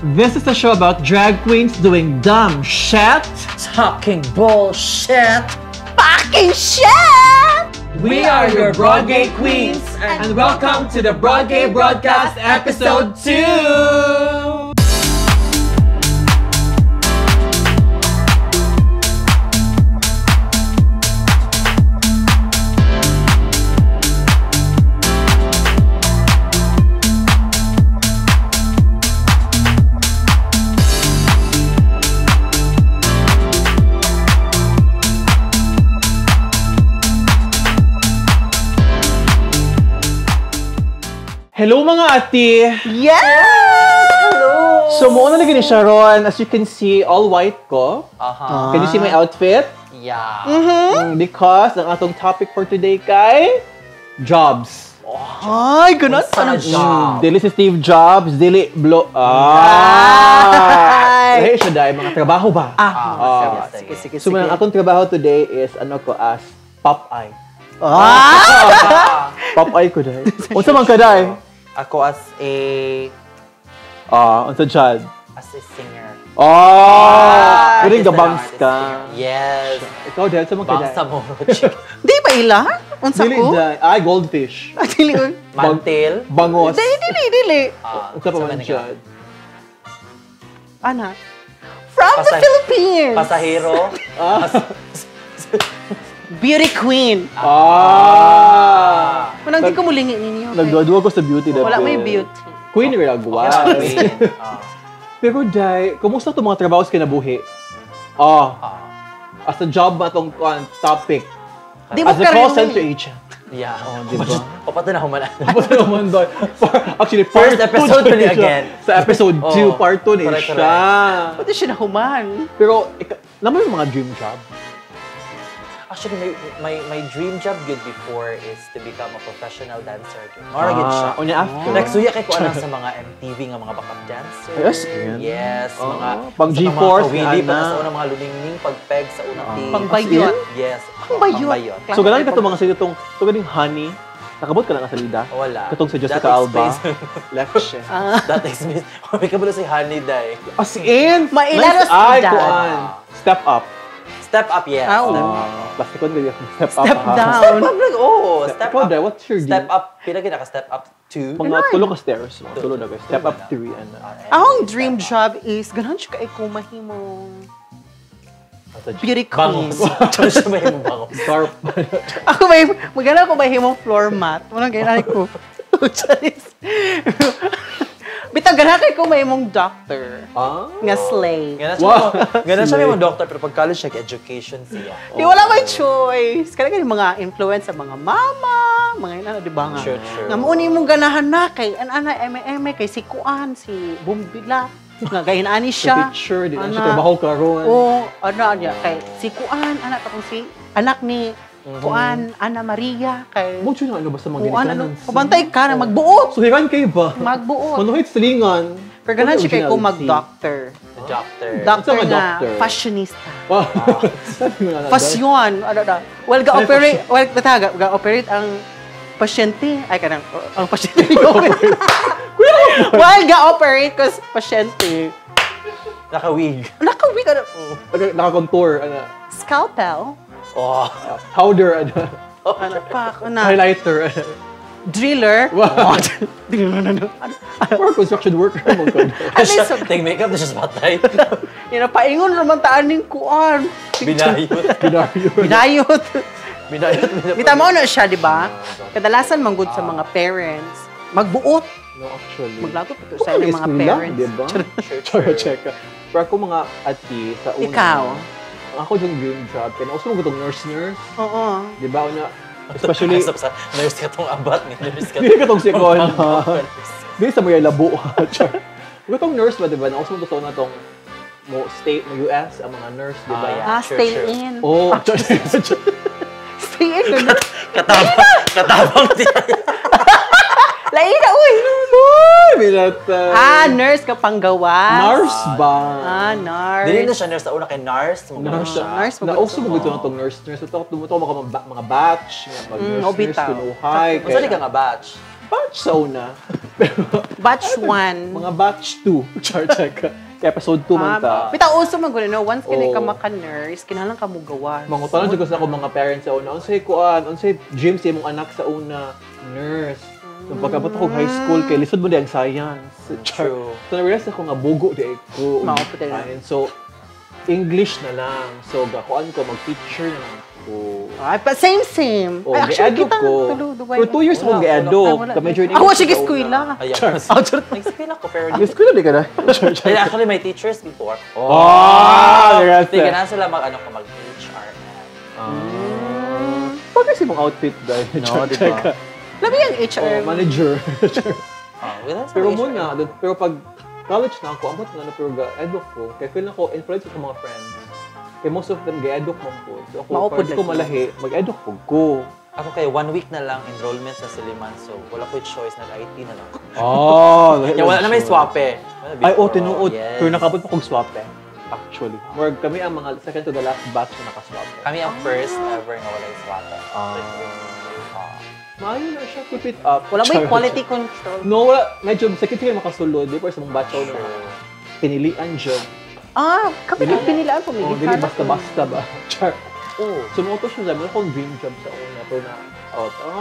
This is a show about drag queens doing dumb shit. Talking bullshit. Fucking shit! We are your Broadgay queens, and welcome to the Broadgay Broadcast Episode 2! Hello mga ate! Yes! Hello! So muna na gini siya ron. As you can see, all white ko. Can you see my outfit? Yeah. Because ang atong topic for today kay jobs. Ay, ganun pa ng job. Dili si Steve Jobs, dili Hey, siya dahil mga trabaho ba? Sige. So ang atong trabaho today is as Popeye. Popeye ko dahil. Unsa man ka dahil? Ako as a Unsa dyan? singer. Pwedeng gabangs ka. Yes. Ikaw dahil sa mga ka Bangsa dahil. mo, chick. Di ba ila? Unsa Dili ko? dahil. Ay, goldfish. Dili. Mantil. Bangos. Dili. Unsa pa man dyan? Anak. From the Philippines. Pasahero. Beauty queen. Manang di ko mulingi ninyo. Nagduwa ko sa beauty dahil. Wala may beauty. Queen Riragwa. Queen. Pero dahil, kumusta itong mga trabaho sa kinabuhi? As a job ba itong topic? Di mo As a call karili. center agent. Yeah. Diba? Papato na humalan. Tapos naman doon. Actually, First episode two ni siya. again. Sa episode 2, part 2 ni Correct. siya. Pwede siya nahuman. Pero, naman yung mga dream job? Actually, my dream job good before is to become a professional dancer. Mara good siya. Unya after. Nagsuya kay ko anang sa mga MTV nga mga backup dancer. Yes, yan. Yes, mga pang sa G-Force, mga kawili pa ana. sa unang mga luningning pagpeg sa unang team. Pangbayot. Yes. Pangbayot. So, ganun ka itong mga sila itong honey. Nakabot ka lang sa salida. Wala. Katong sa Jessica That Alba. explains- Left siya. That explains. May kabalo si Honey Day. As in! Mailaros Ay, ka dyan. kuan. Step up. Step up, yes. Ah, Step oo. up. Plastic one ganyan. Step up. Step ha? down. Step up lang. Oh, step Ikaw, up. Dai, what's your Step deal? up. Pila ka step up 2. Mga tulo ka stairs. Tulo na guys. Step up 3 and Akong dream job is, ganahan siya ka ikaw mahimong beauty queen. Bangos. Ano siya may bangos? sharp. Ako magana ko mahimong floor mat. Manang ganyan ko. Charis. Bitaw ganahan kay ko mahimong doctor. Nga slay. Ganun siya may mga doctor, pero pag college siya, education siya. Di wala may choice. Kaya yung mga influence sa mga mama, mga ina, di ba nga? Sure. Nga mauni mong ganahan na kay, eme, kay si Kuan, si Bumbila. Nga gahinani siya. Teacher, di na Ana. siya trabaho karon. Oo, niya, kay si Kuan, anak ni Kuan, Ana Maria, kay Mo na ano basta mga Kuan, ginikanan. pabantay ka na, magbuot. So, hiran kayo ba? Magbuot. Manuhit silingan. Pero ganahan siya kay ko Originality. mag-doctor. Doctor. Doctor Saan ka nga, doctor? fashionista. Wow. Sabi mo na. Fasyon, well, ga-operate ang pasyente. Ay, kanang, ang pasyente. Well, ga-operate kasi pasyente. Naka-wig. Nakawig ka na. Naka-contour. Scalpel. Oh. Powder. Highlighter. Highlighter. Driller. Wow. Or construction worker. At least, Take makeup na siya sa patay. paingon naman taan ng kuan. Binayot. Binayot. Binayot. Kita mo na siya, di ba? Kadalasan manggod sa mga parents. Magbuot. No, actually. Maglato pa to sa inyong mga parents. Diba? Sure. Check. Pero ako mga ati sa una. Ikaw? Ako yung dream job. Kaya also mo itong nurse. Oo. Diba? Especially, Kasap sa nurse ka tong abat ni nurse ka. hindi ka itong sikon. Hindi sa mga labo. Kung itong nurse ba, diba? Also mo gusto na itong state mo US, ang mga nurse, diba? Yeah. Stay Sure. in. Oh, Stay in. Ganun. Katabang siya. Laina, uy! Binata. Nurse ka panggawas. Nurse ba? Nurse. Dili na siya nurse sa una kay nurse. Nurse siya. Nurse mo Na-also mo gusto na itong nurse. Ito, mga batch. Pag nurse, bitaw. kinuhay. Masali ka nga batch. batch sa una. Pero, Batch 1. mga batch 2. Char, check. Kaya episode 2 man ta. Bitaw uso man gulo, no? Once kini ka Oo. maka-nurse, kinalang ka mo gawas. Mga tanong dyan ko sa ako mga parents sa una. Unsay kuan, unsay dream sa imong anak sa una, nurse. So pagkabot ako high school, kay lisod mo di ang science. Char. True. So na-realize ako nga bugo di ko. Mao pa talaga. Science. So, English na lang. So, gakuan ko, mag-teacher na lang ko. Ay, pa same. Oh, Ay, actually, gi-eduk kita ko. Dubai. For 2 years akong Wala, gi-eduk. wala. Ka-major in Ako, English sige, sa una. eskwela. Ayan. Char. Nag-spin ako, pero Yes, ko na di ka na. Char, char. Ay, actually, may teachers before. Oh! Hindi ka na sila mag-HR. Pag kasi mong outfit dahil. No, di ba? Labi ang HR. Oh, manager. Pero HR. muna, pero pag college na ako, amot na pero ga-eduk ko. Kaya feel na ko, influence ko sa mga friends. Kaya most of them ga-eduk mo po. So ako, Maupod parang ko lagi. malahi, mag-eduk po ko. Ako kayo, 1 week na lang enrollment sa Siliman. So, wala ko choice. Nag-IT na lang. Oh, Kaya wala na may swap eh. Ay, tinuod. Yes. Pero nakabot pa kong swap eh. Actually. More, kami ang mga second to the last batch na nakaswap. Kami ang first ever na wala yung swap. Maayo na siya, keep it up. Wala ba yung Char. quality control? No, wala. Medyo sakit siya makasulod. Di pa sa mong batch na pinilian job. Kami ang pinilaan po. Oh, dili basta-basta ba? Char. Oh. Sumuto siya sa meron akong dream job sa una. Pero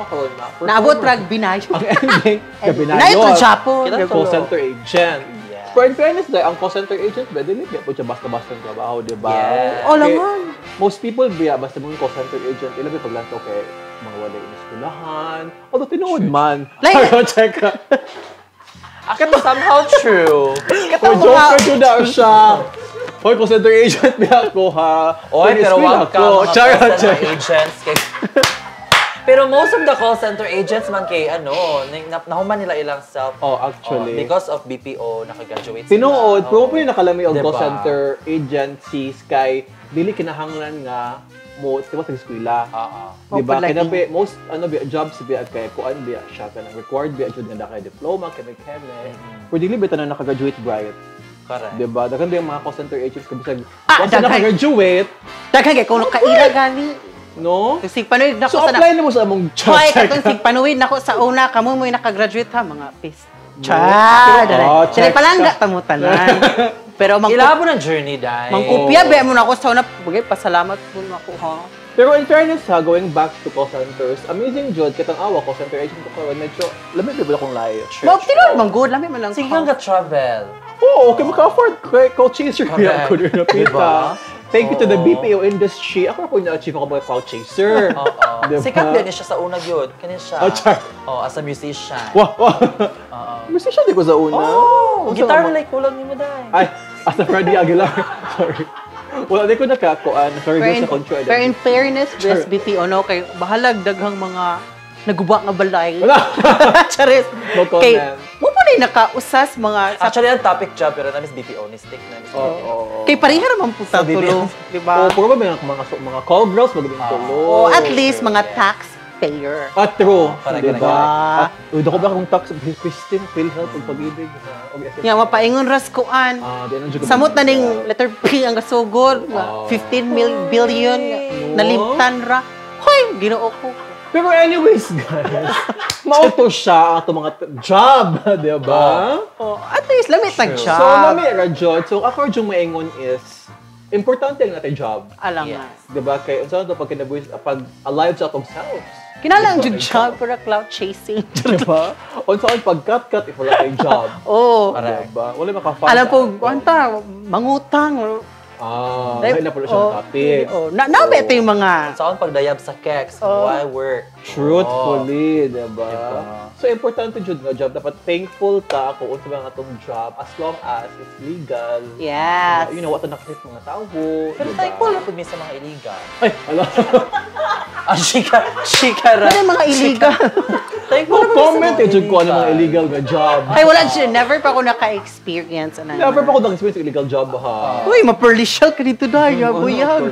karoon na. Naabot rag binayo. Ang ending, gabi na Binayo to yun. Japo. Kailan Call center agent. Yeah. Pero in fairness, ang call center agent, dili po siya basta-basta ang trabaho, di ba? Yeah. Oh, Kay- naman. Most people, basta mo yung call center agent, ilabi paglanto kay mga wala iniskulahan. Although, tinuod man. Like- Pero, check ka. Actually, somehow true. O, joker ko na siya. Hoy, call center agent, biya ko ha. Oy, pero Iniskwela wag ka ko. mga Char, call check. center agents. Pero most of the call center agents man kay nahuman nila ilang self. Oh, actually. Because of BPO, nakagraduate Tinuod, sila. pero pwede nakalami ang Diba? call center agencies kay dili kinahanglan nga mo diba sa eskwela. Oo. Diba? Opo, lagi. Kaya most jobs biya kay kuan biya siya kanang required biya jud nga kay diploma kay Pero dili bitaw na naka-graduate bright. Correct. Diba? Dagan yung mga call center agents kung bisag once daghan. na naka-graduate, Daghan kay kung kaila gali. no? Sig panuwid na So ko sa apply na mo sa among job. Hoy, katong sig panuwid na ko sa una kamo mo nakagraduate ha mga pis. Pero- Cha, check dali palangga ka. tamo tanan. Pero Ilabo ng journey, dahil. mangkopya ba mo na ako sa una, bagay pasalamat po ako ha. Pero in fairness ha, going back to call centers, amazing jud katang awa call center agent ko karon medyo lamig ba akong layo. Mo tinuod man good, lami man lang. Sige nga travel. Oo, okay, maka-afford call chaser Correct. ko rin na pita. Diba? Thank you to the Oo. BPO industry. Ako na po na-achieve ako mga cloud chaser. Oo. Diba? Sikat din siya sa unag yun. Kanin siya. Oh, char. As a musician. Wah, wah. Oo. Musician di ko sa una. Oh, Unsa guitar ka like kulang ni mo dahil. Ay, as a Freddie Aguilar. Sorry. Wala, di ko nakakuan. Sorry, Pero guys, in, sa control. pero in fairness, Sure. best BPO no kay bahalag daghang mga naguba nga balay. Wala. Charis. No comment. Kay mo pa rin nakausas mga sa Actually, ang topic job, pero na-miss BPO, ni stick na. Oo. kay pareha naman po Sa tulo, di Oo, ba? puro ba may mga call girls magandang tulo. O at least mga taxpayer. True. Correct, Diba? correct. Uy, dako ba akong tax, Christine, PhilHealth, ug pag-ibig. Nga mapaingon ras kuan. Di ano dyan ko Samot na ba- ning letter P ang gasugod, nga 15 billion nga nalimtan ra. Hoy, Ginoo ko. Pero anyways, guys, mauto siya ang itong mga job, di ba? Oh, at least lamit nag So, job. nami ra jud. So, ako yung maingon is, importante ang natin job. Alam Yes. nga. Di ba? Kaya, unsa ito pag kinabuhis, pag alive sa atong selves. Kinalang jud job para cloud chasing. Di ba? Unsa ang pag-cut-cut if wala tayong job. Oh. Correct. Di ba? Wala maka-find. Alam po, anta, mangutang. Dahil na po siya ng topic. Oh, nabe ito yung mga Saan pagdayab sa keks, why work? Truthfully, di ba? Diba? So, importante jud nga job. Dapat thankful ka kung unsa ba nga itong job as long as it's legal. Yes. You know, what na naklit mga tao. Pero diba? thankful na po sa mga illegal. Ay, ala. Shika ra. Ano yung mga illegal? Thankful na po Comment eh, jud ko ano mga illegal nga job. Ay, wala siya. Never pa ako naka-experience. Ano, Never pa ako nag-experience ng illegal job, ha? Uy, ma-perlisyal ka dito dahil. Oh, Yaboyan.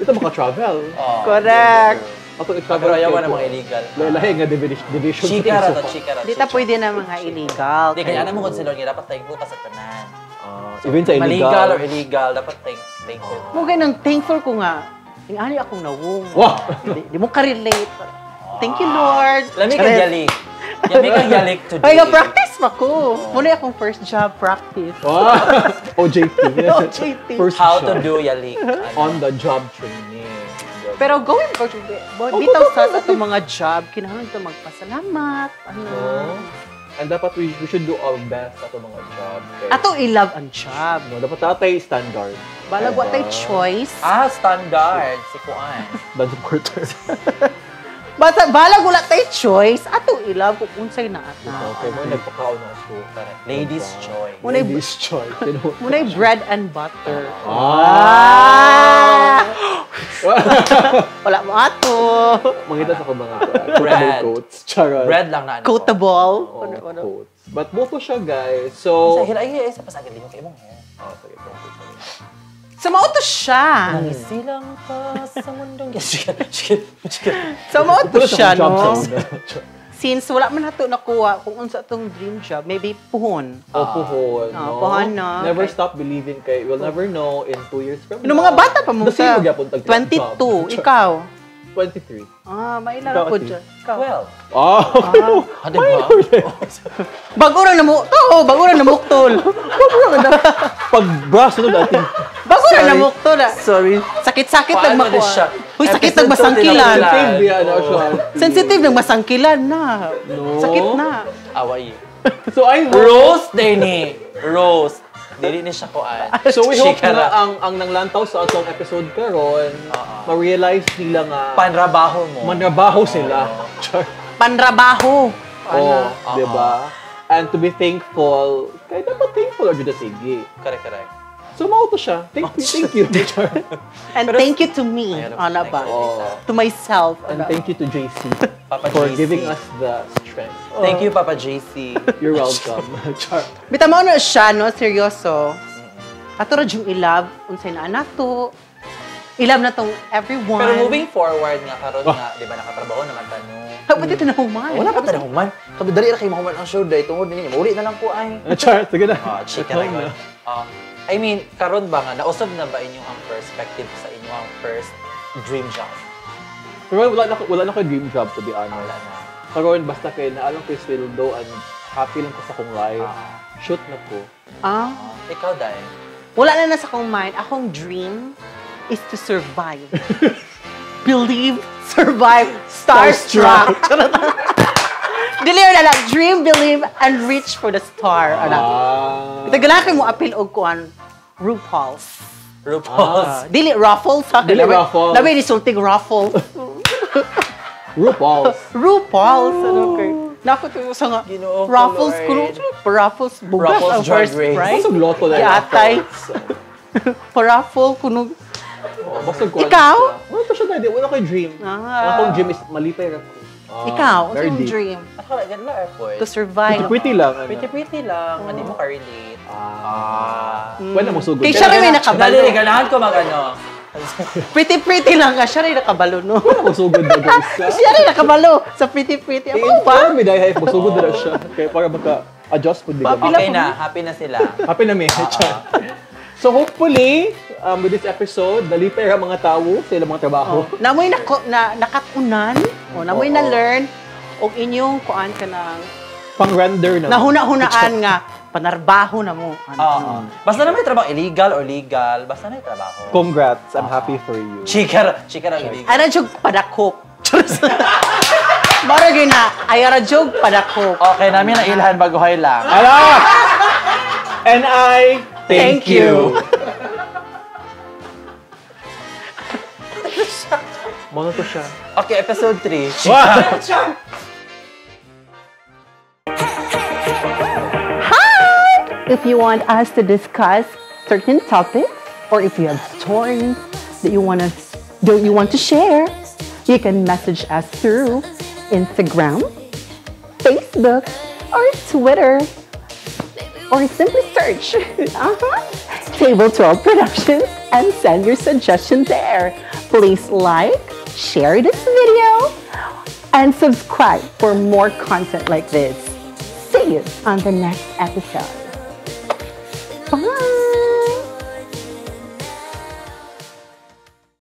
Ito maka-travel. Correct. Ako Pero ayaw na mga illegal. Lahi nga division. Shika ra to, shika ra. Di ta pwede na mga illegal. Hindi, kaya naman consider nga dapat thankful ka sa tanan. Even sa Maligal illegal. or illegal, dapat thankful. Mo ganang thankful ko nga. Yung ano akong nawong. Wow! Di mo ka-relate. Thank you, Lord. Lami ka Charis. gali. Yami kang yalik today. Ay, practice pa ko. Muna akong first job practice. OJT. OJT. First How job. to do yalik. On the job training. Pero going ko, bitaw sa itong mga job, kinahanglan ito magpasalamat. And dapat we should do our best sa itong mga job. Okay? Ato i-love ang job. No, dapat tatay standard. Balag what tay choice. Standard. Si Kuan. Dance supporter. Balag wala tay choice. Ato i-love kung unsay na ata. Okay, mo nagpakaon na school. Ladies' choice. Ladies' choice. Muna'y bread and butter. Wala mo ato. Mangita sa ko mga Bread. quotes. Charot. Bread lang na ano. Quotable. Quotes. But both siya, guys. So... Sa pasagin din yung kayo mong hair. Sige. So, mauto siya. Silang pa sa mundong. So, mauto siya, Job no? sound. Since wala man nato nakuha kung unsa tong dream job, maybe puhon. Puhon, no? Puhon, no? Never Okay. stop believing kay. We'll never know in 2 years from Yung mga bata pa mo The same sa magyapon tag 22, ikaw. 23. Mailan ko Ikaw, dyan. Ikaw. Well. Diba? Bago na bago na namuktol. Pag braso na dati. Bago na namuktol. Sorry. Sakit-sakit Paano nagmakuha. na siya? Uy, sakit Episode nagmasangkilan. 2 Sensitive yan, siya. Sensitive nagmasangkilan na. No. Sakit na. Away. So, I hope. Rose, Denny. Rose. Dili ni siya Kuan. So, we hope Chikara. na ang nanglantaw sa atong episode karon, ma-realize nila nga Panrabaho mo. manrabaho sila. Char. Panrabaho. Di ba? And to be thankful, kaya dapat thankful or juda sige. Correct. So, mauto siya. Thank you. Char. And thank you to me. Ano ba? To myself. And thank you to JC Papa for JC. giving us the strength. Thank you, Papa JC. You're welcome. Char. Bita mo na siya, no? Seryoso. Ato ra yung ilab, unsay na anak to. Ilab na tong everyone. Pero moving forward nga, karon nga, di ba, nakatrabaho naman tanong. Pati ito na human. Wala pa tanong man. Sabi, dali ra kayo mahuman ang show dahil tungod ninyo. Mauli na lang po ay. Char, sige na. Chika na yun. I mean, karon ba nga, nausab na ba inyong ang perspective sa inyong first dream job? Pero wala na ko dream job, to be honest. Wala na. Karon basta kay naalang ko sweldo and happy lang ko sa kong life. Shoot na ko. Ikaw, Day. Wala na nasa kong mind. Akong dream is to survive. Believe, survive, starstruck. Deliver na lang. Dream, believe, and reach for the star. Itagalaki mo apil og kuan RuPaul's. Dili Ruffles. Dili Ruffles. Labi ni sulting Ruffles. RuPaul's. RuPaul's. Ano kay? Naku to sa nga. Ginoo ko, Ruffles Lord. kuno. Ruffles bugas Ruffles ang Drag first Race. prize. Basag loto na Yatay. Paraffle kuno. Basag ko. Ikaw? Wala to siya na. Wala ko dream. Ang akong dream is malipay ra ko. Ikaw, very ano yung deep. dream? Ako, ganun lang effort. To survive. Pretty lang. Pretty lang. Hindi mo ka-relate. Wala mo sugod. Kay siya rin may nakabalo. Dali, ganahan ko mag-ano. Pretty lang ka. Siya rin nakabalo, no? Wala mo sugod na guys. Siya rin nakabalo sa pretty. Ako ba? Inform me dahil masugod na siya. Kaya para maka-adjust po Papi- diga. Okay na, happy na sila. Happy na may. So hopefully, with this episode, nalipay ra mga tao sa ilang mga trabaho. Namoy nakatunan, o namoy na learn, o inyong kuan ka ng Pang-render na. nahuna-hunaan nga, panarbaho na mo. Basta na may trabaho, illegal or legal, basta na may trabaho. Congrats. I'm happy for you. Chika ang illegal. Ano jog padakop? Mara gina, ayara jog padakop. Okay, namin na ilhan baguhay lang. Ala! And I thank you. Mono to siya. Okay, episode 3. Wow! If you want us to discuss certain topics, or if you have stories that you want to share, you can message us through Instagram, Facebook, or Twitter, or simply search Table 12 Productions and send your suggestion there. Please like, share this video, and subscribe for more content like this. See you on the next episode.